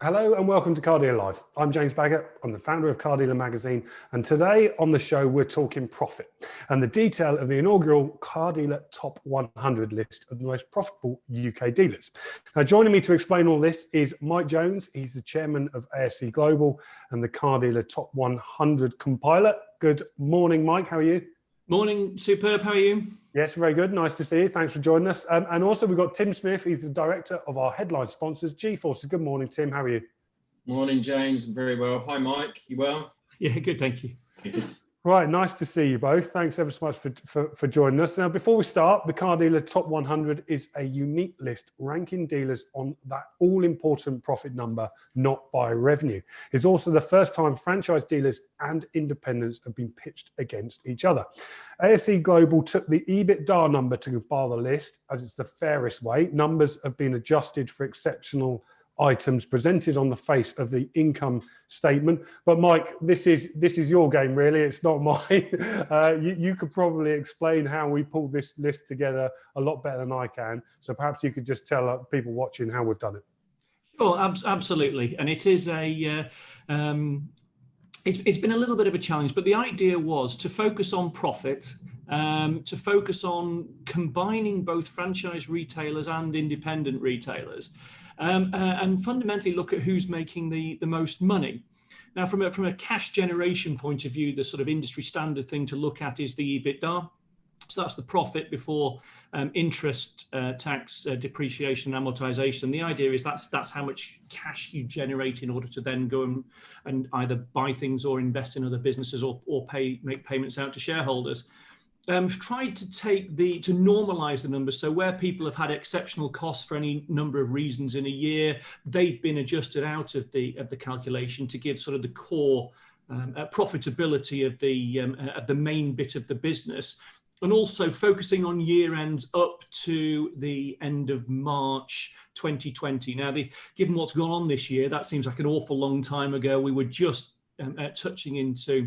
Hello and welcome to Car Dealer Live. I'm James Baggett. I'm the founder of Car Dealer magazine, and today on the show we're talking profit and the detail of the inaugural Car Dealer Top 100 list of the most profitable UK dealers. Now, joining me to explain all this is Mike Jones. He's the chairman of ASC Global and the Car Dealer Top 100 compiler. Good morning, Mike. How are you? Morning, superb. How are you? Yes, very good. Nice to see you. Thanks for joining us. And also we've got Tim Smith. He's the director of our headline sponsors, G-Forces. Good morning, Tim. How are you? Morning, James. Very well. Hi, Mike. You well? Yeah, good. Thank you. Good. Right, nice to see you both. Thanks ever so much for joining us. Now, before we start, the Car Dealer Top 100 is a unique list ranking dealers on that all-important profit number, not by revenue. It's also the first time franchise dealers and independents have been pitched against each other. ASC Global took the EBITDA number to compile the list, as it's the fairest way. Numbers have been adjusted for exceptional items presented on the face of the income statement. But Mike, this is your game, really. It's not mine. You could probably explain how we pulled this list together a lot better than I can. So perhaps you could just tell people watching how we've done it. Sure, absolutely. And it is it's been a little bit of a challenge, but the idea was to focus on profit, to focus on combining both franchise retailers and independent retailers. And fundamentally look at who's making the most money. Now, from a cash generation point of view, the sort of industry standard thing to look at is the EBITDA. So that's the profit before interest, tax, depreciation, amortization. The idea is that's how much cash you generate in order to then go and either buy things or invest in other businesses or make payments out to shareholders. Tried to normalize the numbers. So where people have had exceptional costs for any number of reasons in a year, they've been adjusted out of the calculation to give sort of the core profitability of the main bit of the business. And also focusing on year ends up to the end of March 2020. Now, given what's gone on this year, that seems like an awful long time ago. We were just touching into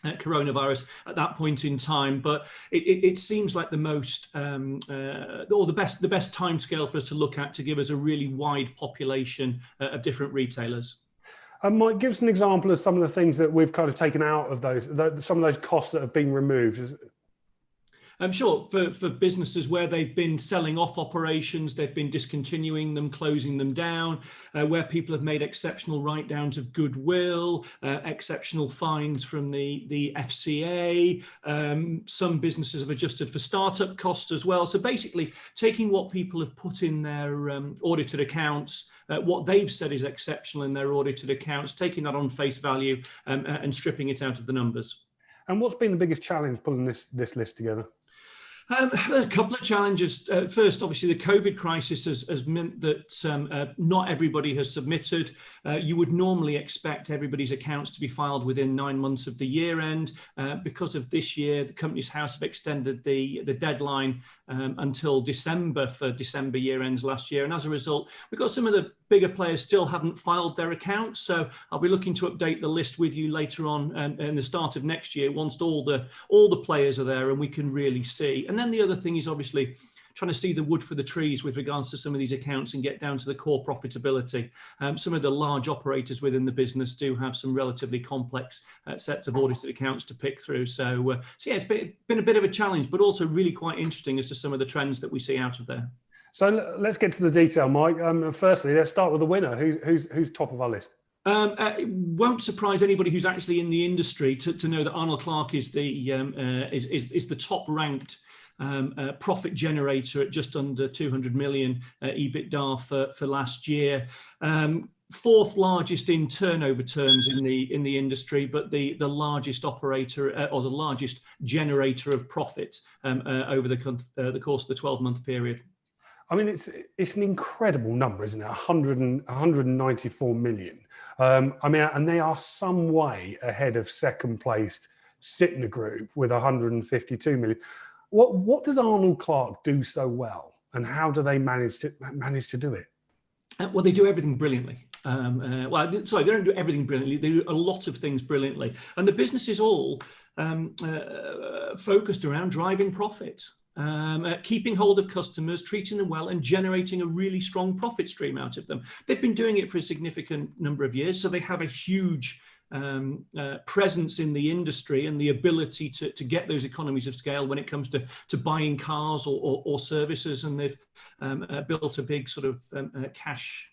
coronavirus at that point in time, but it seems like the most or the best timescale for us to look at to give us a really wide population of different retailers. Mike, give us an example of some of the things that we've kind of taken out of some of those costs that have been removed. Sure. For businesses where they've been selling off operations, they've been discontinuing them, closing them down, where people have made exceptional write-downs of goodwill, exceptional fines from the FCA. Some businesses have adjusted for startup costs as well. So basically taking what people have put in their audited accounts, what they've said is exceptional in their audited accounts, taking that on face value and stripping it out of the numbers. And what's been the biggest challenge pulling this list together? There's a couple of challenges. First, obviously, the COVID crisis has meant that not everybody has submitted. You would normally expect everybody's accounts to be filed within 9 months of the year end. Because of this year, the Companies House have extended the deadline until December for December year ends last year. And as a result, we've got some of the bigger players still haven't filed their accounts. So I'll be looking to update the list with you later on in the start of next year, once all the players are there and we can really see. And then the other thing is obviously trying to see the wood for the trees with regards to some of these accounts and get down to the core profitability. Some of the large operators within the business do have some relatively complex sets of audited accounts to pick through. So yeah, it's been a bit of a challenge, but also really quite interesting as to some of the trends that we see out of there. So let's get to the detail, Mike. Firstly, let's start with the winner. Who's top of our list? It won't surprise anybody who's actually in the industry to know that Arnold Clark is the top ranked profit generator at just under 200 million EBITDA for last year. Fourth largest in turnover terms in the industry, but the largest operator or the largest generator of profit over the course of the 12-month period. I mean, it's an incredible number, isn't it? 194 million. I mean, and they are some way ahead of second placed Sytner Group with 152 million. What does Arnold Clark do so well, and how do they manage to do it? Well, they do everything brilliantly. They don't do everything brilliantly. They do a lot of things brilliantly, and the business is all focused around driving profit. keeping hold of customers, treating them well, and generating a really strong profit stream out of them. They've been doing it for a significant number of years, so they have a huge presence in the industry and the ability to get those economies of scale when it comes to buying cars or services, and they've built a big sort of cash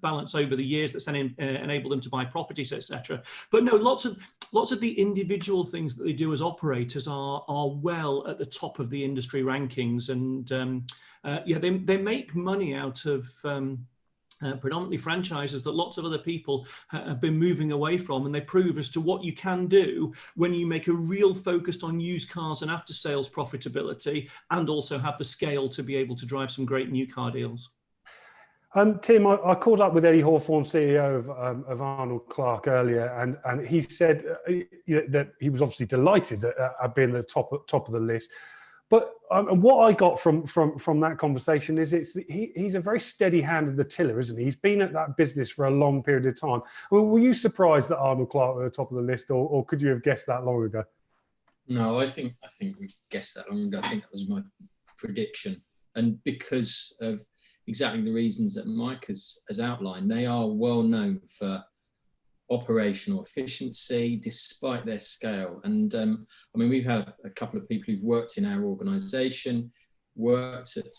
balance over the years that's then enabled them to buy properties, etc. But no, lots of the individual things that they do as operators are well at the top of the industry rankings, and yeah, they make money out of predominantly franchises that lots of other people have been moving away from, and they prove as to what you can do when you make a real focus on used cars and after sales profitability, and also have the scale to be able to drive some great new car deals. Tim, I called up with Eddie Hawthorne, CEO of Arnold Clark, earlier, and he said that he was obviously delighted at being at the top of the list. But what I got from that conversation is he's a very steady hand at the tiller, isn't he? He's been at that business for a long period of time. I mean, were you surprised that Arnold Clark were at the top of the list, or could you have guessed that long ago? No, I think we guessed that long ago. I think that was my prediction, and because of exactly the reasons that Mike has outlined, they are well known for operational efficiency despite their scale. And I mean, we've had a couple of people who've worked in our organisation, worked at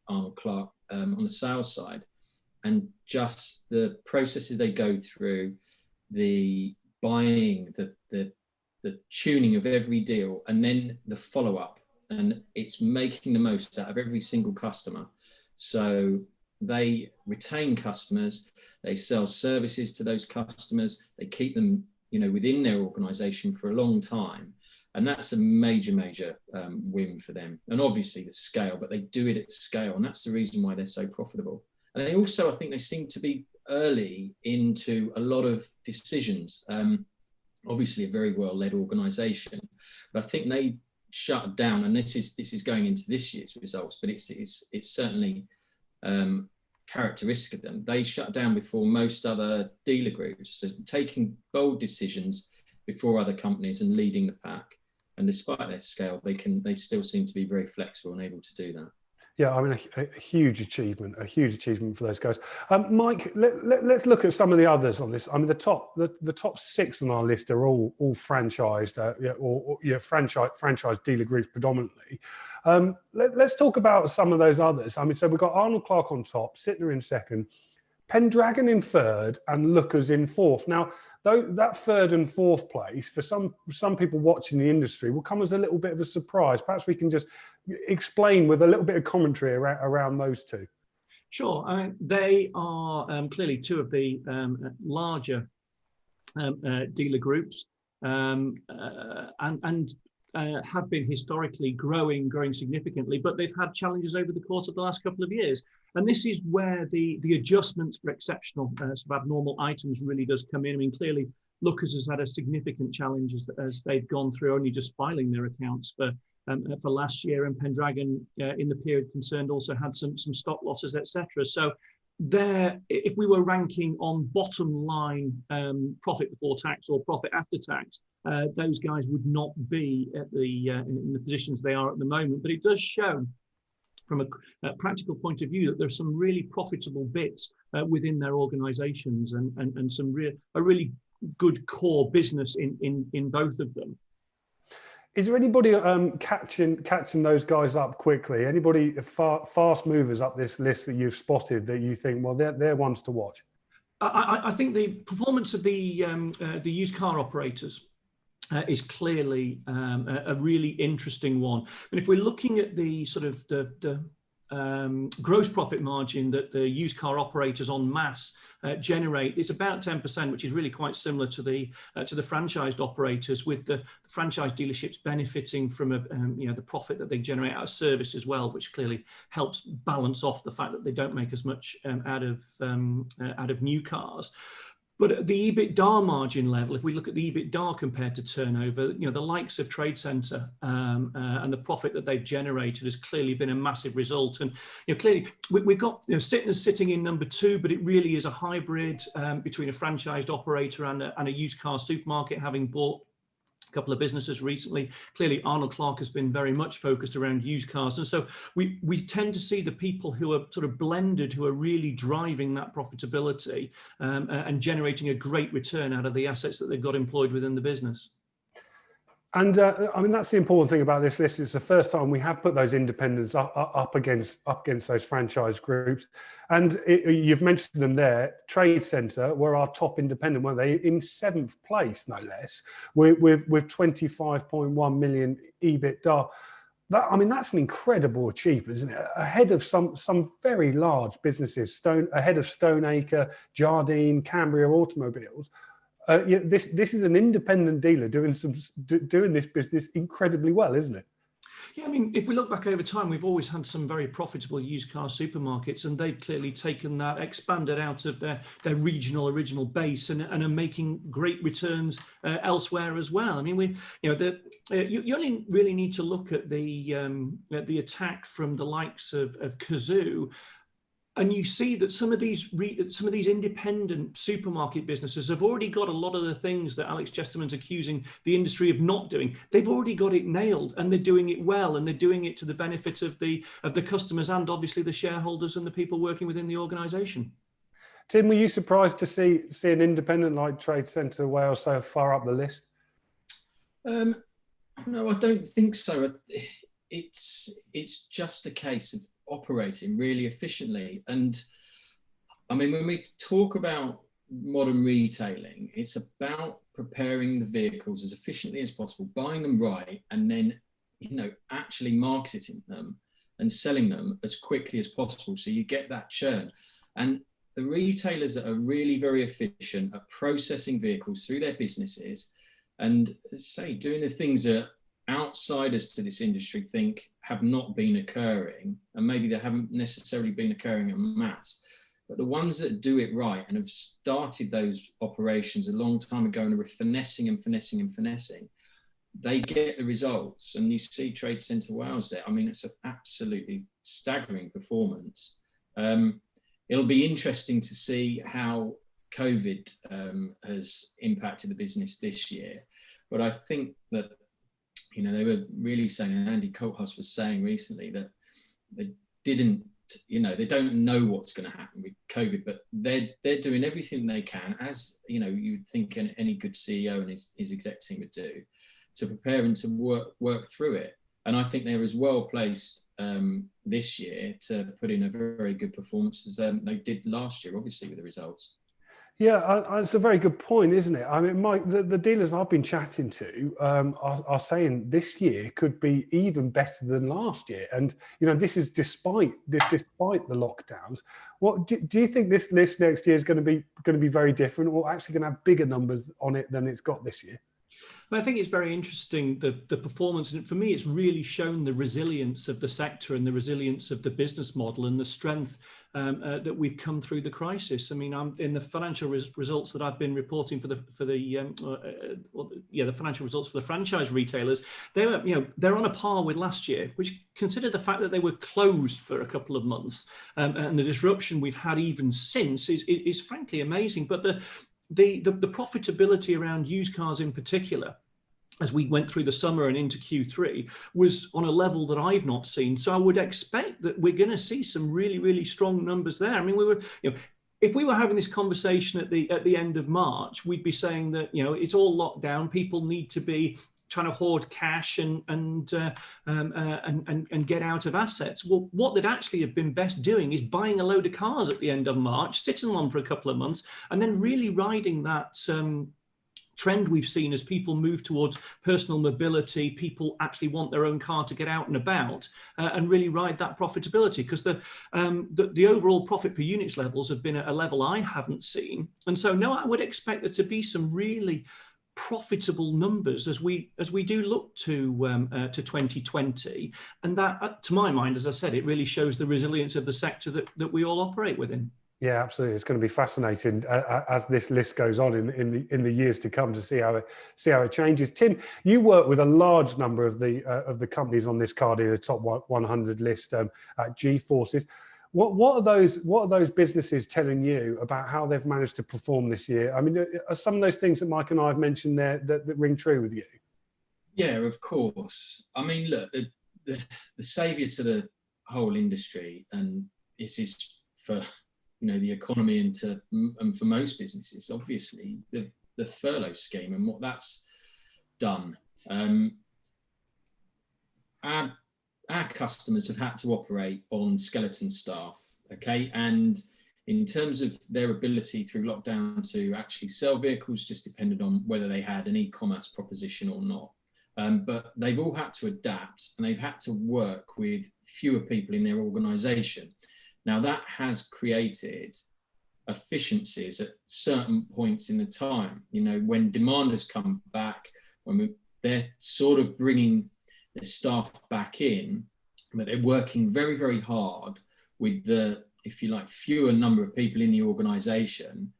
Arnold Clark on the sales side, and just the processes they go through, the buying, the tuning of every deal, and then the follow-up, and it's making the most out of every single customer. So they retain customers, they sell services to those customers, they keep them, within their organisation for a long time, and that's a major win for them. And obviously the scale, but they do it at scale, and that's the reason why they're so profitable. And they also, I think, they seem to be early into a lot of decisions. Obviously a very well-led organisation, but I think they shut down, and this is going into this year's results, but it's certainly characteristic of them. They shut down before most other dealer groups, so taking bold decisions before other companies and leading the pack. And despite their scale, they still seem to be very flexible and able to do that. Yeah, I mean, a huge achievement for those guys. Mike, let's look at some of the others on this. I mean, the top 6 on our list are all franchised, franchise dealer groups predominantly. Let's talk about some of those others. I mean, so we've got Arnold Clark on top, Sytner in second, Pendragon in third, and Lookers in fourth. Now, though that third and fourth place for some people watching the industry will come as a little bit of a surprise. Perhaps we can just explain with a little bit of commentary around those two. Sure. I mean, they are clearly two of the larger dealer groups, and have been historically growing significantly, but they've had challenges over the course of the last couple of years. And this is where the adjustments for exceptional, sort of abnormal items really does come in. I mean, clearly, Lookers has had a significant challenge as they've gone through only just filing their accounts for last year, and Pendragon, in the period concerned, also had some stock losses, etc. So there, if we were ranking on bottom line profit before tax or profit after tax, those guys would not be at in the positions they are at the moment. But it does show, from a practical point of view, that there's some really profitable bits within their organisations, and a really good core business in both of them. Is there anybody catching those guys up quickly? Anybody fast movers up this list that you've spotted that you think, well, they're ones to watch? I think the performance of the used car operators is clearly a really interesting one. And if we're looking at the sort of the gross profit margin that the used car operators en masse generate, it's about 10%, which is really quite similar to the franchised operators, with the franchise dealerships benefiting from the profit that they generate out of service as well, which clearly helps balance off the fact that they don't make as much out of new cars. But at the EBITDA margin level, if we look at the EBITDA compared to turnover, the likes of Trade Centre and the profit that they've generated has clearly been a massive result. And clearly we've got Sytner sitting in number 2, but it really is a hybrid between a franchised operator and a used car supermarket, having bought couple of businesses recently. Clearly, Arnold Clark has been very much focused around used cars. And so we tend to see the people who are sort of blended, who are really driving that profitability and generating a great return out of the assets that they've got employed within the business. And I mean, that's the important thing about this list. It's the first time we have put those independents up against those franchise groups. And you've mentioned them there. Trade Centre were our top independent, weren't they? In 7th place, no less, with 25.1 million EBITDA. I mean, that's an incredible achievement, isn't it? Ahead of some very large businesses, ahead of Stoneacre, Jardine, Cambria Automobiles. This is an independent dealer doing this business incredibly well, isn't it? Yeah, I mean, if we look back over time, we've always had some very profitable used car supermarkets, and they've clearly taken that, expanded out of their original base, and are making great returns elsewhere as well. I mean, you only really need to look at the attack from the likes of Kazoo. And you see that some of these independent supermarket businesses have already got a lot of the things that Alex Chesterman's accusing the industry of not doing. They've already got it nailed, and they're doing it well, and they're doing it to the benefit of the customers and obviously the shareholders and the people working within the organisation. Tim, were you surprised to see an independent like Trade Centre Wales so far up the list? No, I don't think so. It's just a case of operating really efficiently. And I mean, when we talk about modern retailing, it's about preparing the vehicles as efficiently as possible, buying them right, and then, actually marketing them and selling them as quickly as possible, so you get that churn. And the retailers that are really very efficient at processing vehicles through their businesses and, say, doing the things that outsiders to this industry think have not been occurring, and maybe they haven't necessarily been occurring en masse, but the ones that do it right and have started those operations a long time ago and are finessing, they get the results. And you see Trade Centre Wales there. I mean, it's an absolutely staggering performance. It'll be interesting to see how COVID has impacted the business this year, but I think that they were really saying, and Andy Colthouse was saying recently, that they don't know what's going to happen with COVID, but they're doing everything they can, as you'd think any good CEO and his exec team would do, to prepare and to work through it. And I think they're as well placed this year to put in a very good performance as they did last year, obviously, with the results. Yeah, it's a very good point, isn't it? I mean, Mike, the dealers I've been chatting to are saying this year could be even better than last year, and this is despite the lockdowns. What do you think this list next year is going to be very different, or actually going to have bigger numbers on it than it's got this year? I think it's very interesting, the performance, and for me it's really shown the resilience of the sector and the resilience of the business model and the strength that we've come through the crisis. I mean, in the financial results that I've been reporting for the financial results for the franchise retailers, they're on a par with last year, which, consider the fact that they were closed for a couple of months, and the disruption we've had even since is frankly amazing. But the profitability around used cars in particular, as we went through the summer and into Q3, was on a level that I've not seen. So I would expect that we're going to see some really, really strong numbers there. I mean, if we were having this conversation at the end of March, we'd be saying that it's all locked down. People need to be trying to hoard cash and get out of assets. Well, what they'd actually have been best doing is buying a load of cars at the end of March, sitting on for a couple of months, and then really riding that trend we've seen as people move towards personal mobility. People actually want their own car to get out and about, and really ride that profitability, because the overall profit per units levels have been at a level I haven't seen. And so, no, I would expect there to be some really profitable numbers as we do look to 2020, and that, to my mind, as I said, it really shows the resilience of the sector that we all operate within. Yeah, absolutely. It's going to be fascinating as this list goes on in the years to come to see how it changes. Tim, you work with a large number of the companies on this Car Dealer Top 100 list at G-Forces. What are those businesses telling you about how they've managed to perform this year? I mean, are some of those things that Mike and I have mentioned there that ring true with you? Yeah, of course. I mean, look, the saviour to the whole industry, and this is for the economy and for most businesses, obviously the furlough scheme and what that's done. Our customers have had to operate on skeleton staff, okay, and in terms of their ability through lockdown to actually sell vehicles just depended on whether they had an e-commerce proposition or not. But they've all had to adapt, and they've had to work with fewer people in their organisation. Now that has created efficiencies at certain points in the time. When demand has come back, they're sort of bringing their staff back in, but they're working very, very hard with the, if you like, fewer number of people in the organisation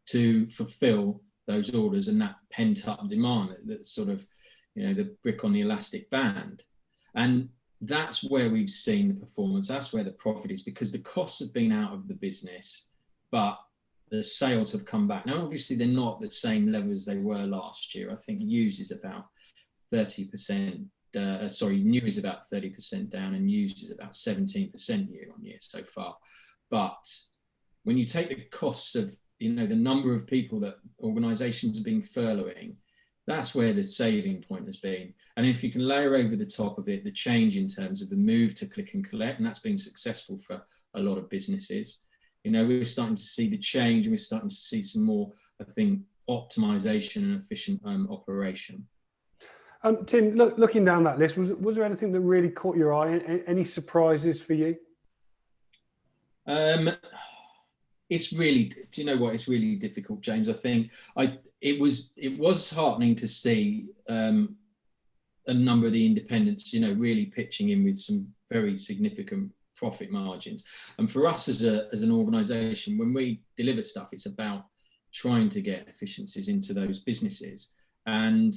to fulfil those orders and that pent up demand, that's sort of, the brick on the elastic band. And that's where we've seen the performance. That's where the profit is, because the costs have been out of the business, but the sales have come back. Now, obviously, they're not the same level as they were last year. I think used is about 30%. New is about 30% down, and used is about 17% year on year so far. But when you take the costs of, the number of people that organisations have been furloughing, that's where the saving point has been. And if you can layer over the top of it, the change in terms of the move to click and collect, and that's been successful for a lot of businesses. We're starting to see the change, and we're starting to see some more, I think, optimization and efficient operation. Tim, looking down that list, was there anything that really caught your eye? Any surprises for you? It's really, do you know what? It's really difficult, James. I think it was heartening to see a number of the independents, really pitching in with some very significant profit margins. And for us as an organisation, when we deliver stuff, it's about trying to get efficiencies into those businesses. And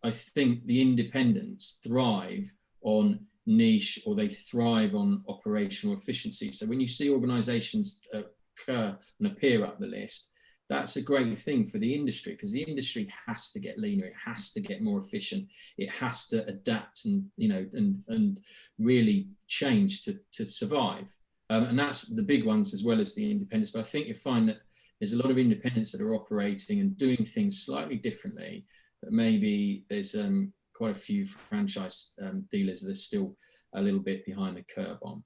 I think the independents thrive on niche, or they thrive on operational efficiency. So when you see organisations occur and appear up the list, that's a great thing for the industry, because the industry has to get leaner, it has to get more efficient, it has to adapt and and really change to survive. And that's the big ones as well as the independents. But I think you find that there's a lot of independents that are operating and doing things slightly differently, that maybe there's quite a few franchise dealers that are still a little bit behind the curve on.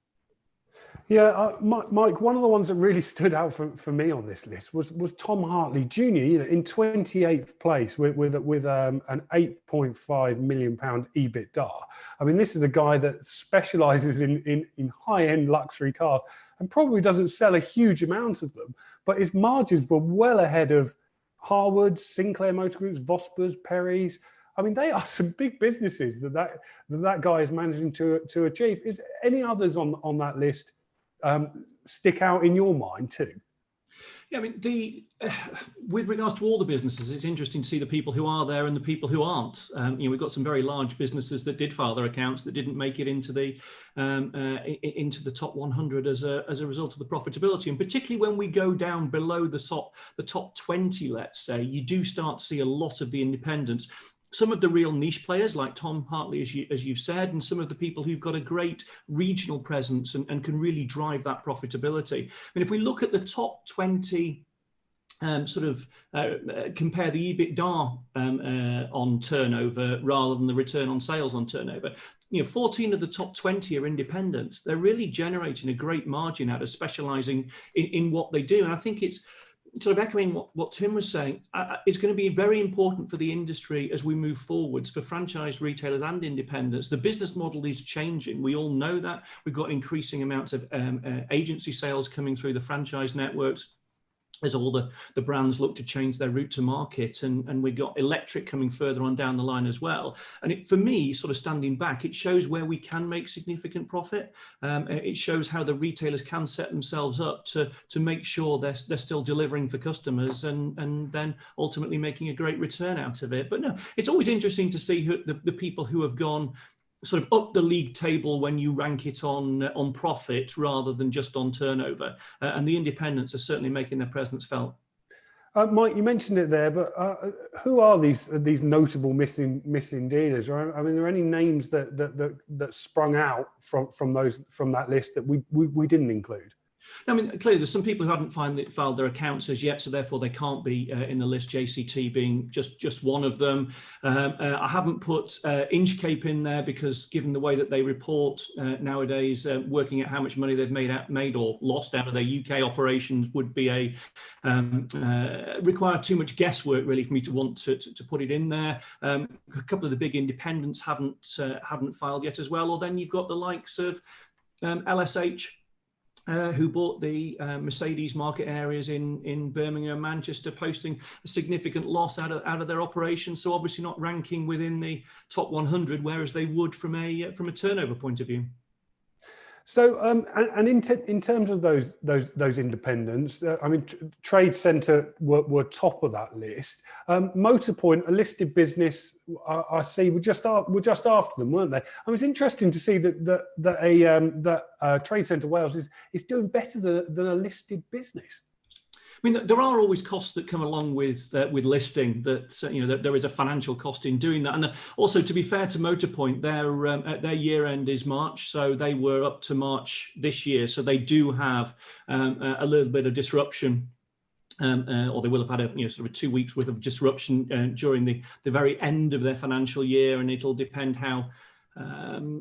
Yeah, Mike, one of the ones that really stood out for me on this list was Tom Hartley Jr., in 28th place with an £8.5 million EBITDA. I mean, this is a guy that specialises in high-end luxury cars and probably doesn't sell a huge amount of them, but his margins were well ahead of Harwood's, Sinclair Motor Group's, Vosper's, Perry's. I mean, they are some big businesses that guy is managing to achieve. Is any others on that list stick out in your mind too? Yeah, I mean, with regards to all the businesses, it's interesting to see the people who are there and the people who aren't. We've got some very large businesses that did file their accounts that didn't make it into the top 100 as a result of the profitability. And particularly when we go down below the top 20, let's say, you do start to see a lot of the independents. Some of the real niche players like Tom Hartley, as you've said, and some of the people who've got a great regional presence and can really drive that profitability. I mean, if we look at the top 20, compare the EBITDA on turnover rather than the return on sales on turnover. 14 of the top 20 are independents. They're really generating a great margin out of specialising in what they do. And I think it's sort of echoing what Tim was saying, it's going to be very important for the industry as we move forwards, for franchise retailers and independents. The business model is changing. We all know that. We've got increasing amounts of agency sales coming through the franchise networks as all the brands look to change their route to market, and we've got electric coming further on down the line as well. And for me, sort of standing back, it shows where we can make significant profit. It shows how the retailers can set themselves up to make sure they're still delivering for customers and then ultimately making a great return out of it. But no, it's always interesting to see the people who have gone sort of up the league table when you rank it on profit rather than just on turnover. And the independents are certainly making their presence felt. Mike, you mentioned it there, but who are these notable missing dealers? Or, I mean, are there any names that sprung out from that list that we didn't include? I mean, clearly there's some people who haven't filed their accounts as yet, so therefore they can't be in the list, JCT being just one of them. I haven't put Inchcape in there because given the way that they report nowadays, working out how much money they've made or lost out of their UK operations would be require too much guesswork really for me to want to put it in there. A couple of the big independents haven't filed yet as well, or then you've got the likes of LSH, who bought the Mercedes market areas in Birmingham, Manchester, posting a significant loss out of their operations. So obviously not ranking within the top 100, whereas they would from a turnover point of view. So, and in terms of those independents, I mean, Trade Centre were top of that list. Motorpoint, a listed business, I see, were just after them, weren't they? I mean, it's interesting to see that Trade Centre Wales is doing better than a listed business. I mean, there are always costs that come along with listing. That there is a financial cost in doing that, and also to be fair to Motorpoint, their year end is March, so they were up to March this year, so they do have a little bit of disruption. Or they will have had sort of 2 weeks worth of disruption during the very end of their financial year, and it'll depend how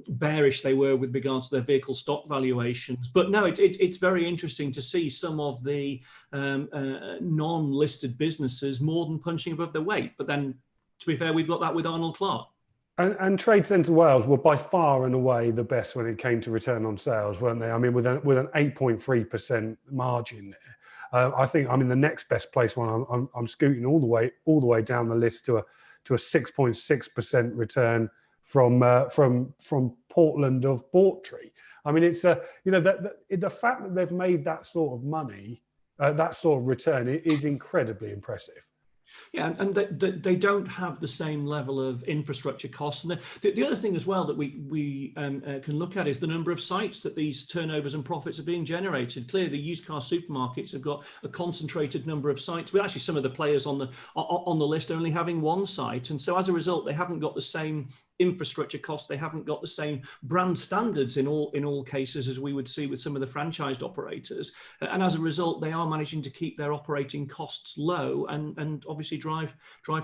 bearish they were with regards to their vehicle stock valuations. But no, it's very interesting to see some of the non-listed businesses more than punching above their weight. But then, to be fair, we've got that with Arnold Clark. And Trade Centre Wales were by far and away the best when it came to return on sales, weren't they? I mean, with an 8.3% margin there. I think, I mean, the next best place one, I'm scooting all the way down the list to a 6.6% return from Portland of Bawtry. I mean, it's the fact that they've made that sort of money, that sort of return, it is incredibly impressive. Yeah, and they don't have the same level of infrastructure costs. And the other thing as well that we can look at is the number of sites that these turnovers and profits are being generated. Clearly, the used car supermarkets have got a concentrated number of sites, with actually some of the players on the list only having one site. And so as a result, they haven't got the same infrastructure costs, they haven't got the same brand standards in all cases as we would see with some of the franchised operators, and as a result they are managing to keep their operating costs low and obviously drive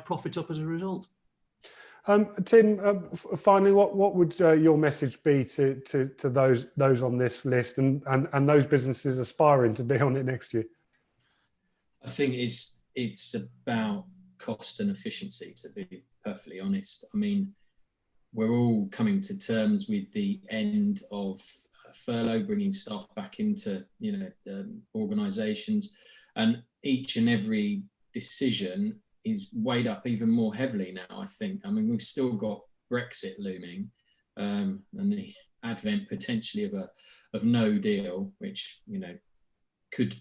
profit up as a result. Tim, finally, what would your message be to those on this list and those businesses aspiring to be on it next year? I think it's about cost and efficiency, to be perfectly honest. I mean, we're all coming to terms with the end of furlough, bringing staff back into organisations, and each and every decision is weighed up even more heavily now, I think. I mean, we've still got Brexit looming, and the advent potentially of no deal, which could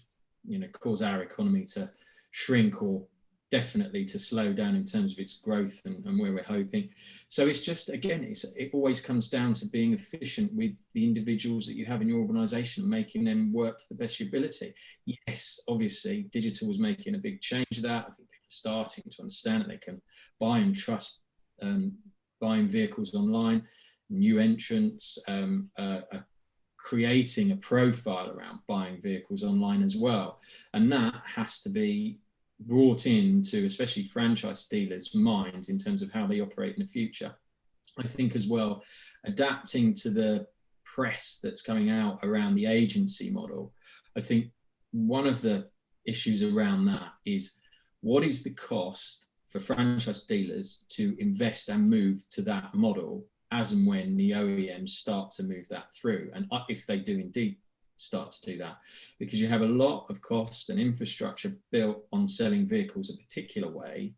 cause our economy to shrink or definitely to slow down in terms of its growth and where we're hoping. So it's just, again, it always comes down to being efficient with the individuals that you have in your organisation, making them work to the best of your ability. Yes, obviously, digital was making a big change of that. I think people are starting to understand that they can buy and trust buying vehicles online. New entrants are creating a profile around buying vehicles online as well. And that has to be brought into especially franchise dealers' minds in terms of how they operate in the future. I think as well, adapting to the press that's coming out around the agency model. I think one of the issues around that is, what is the cost for franchise dealers to invest and move to that model as and when the OEMs start to move that through, and if they do indeed start to do that, because you have a lot of cost and infrastructure built on selling vehicles a particular way.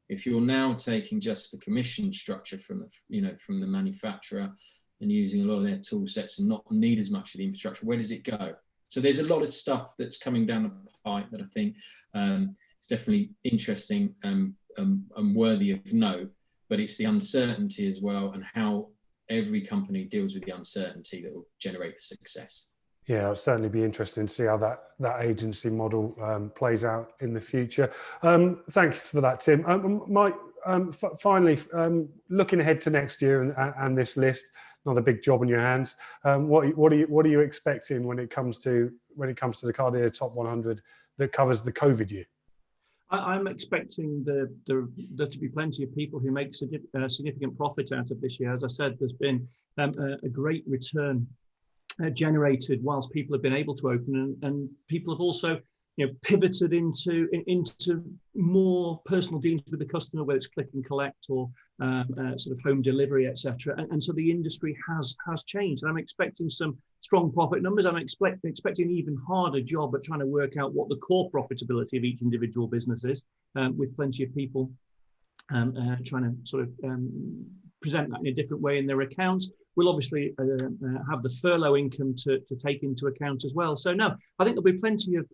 If you're now taking just the commission structure from the manufacturer and using a lot of their tool sets and not need as much of the infrastructure, where does it go? So there's a lot of stuff that's coming down the pipe that I think is definitely interesting and worthy of note, but it's the uncertainty as well, and how every company deals with the uncertainty that will generate the success. Yeah, it'll certainly be interesting to see how that agency model plays out in the future. Thanks for that, Tim. Mike, finally, looking ahead to next year and this list, another big job on your hands. What are you expecting when it comes to the Car Dealer Top 100 that covers the COVID year? I'm expecting there to be plenty of people who make significant profit out of this year. As I said, there's been a great return generated whilst people have been able to open, and people have also pivoted into more personal dealings with the customer, whether it's click and collect or sort of home delivery, etc. And so the industry has changed. And I'm expecting some strong profit numbers. I'm expecting an even harder job at trying to work out what the core profitability of each individual business is, with plenty of people trying to sort of present that in a different way in their accounts. We'll obviously have the furlough income to take into account as well. So no, I think there'll be plenty of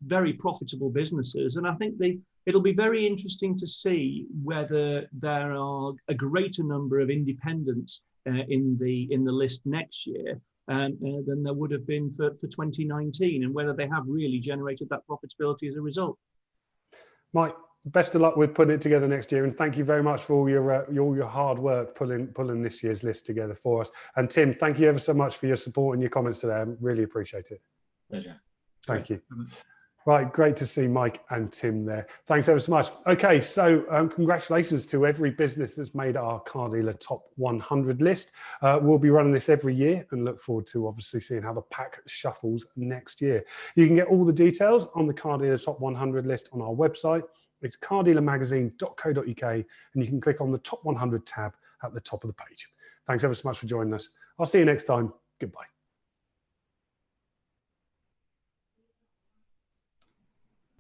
very profitable businesses, and I think it'll be very interesting to see whether there are a greater number of independents in the list next year than there would have been for 2019, and whether they have really generated that profitability as a result. Mike, best of luck with putting it together next year, and thank you very much for all your hard work pulling this year's list together for us. And Tim, thank you ever so much for your support and your comments today. I really appreciate it. Pleasure. Thank you. Right, great to see Mike and Tim there. Thanks ever so much. Okay, so congratulations to every business that's made our Car Dealer Top 100 list. We'll be running this every year and look forward to obviously seeing how the pack shuffles next year. You can get all the details on the Car Dealer Top 100 list on our website. It's cardealermagazine.co.uk, and you can click on the Top 100 tab at the top of the page. Thanks ever so much for joining us. I'll see you next time. Goodbye.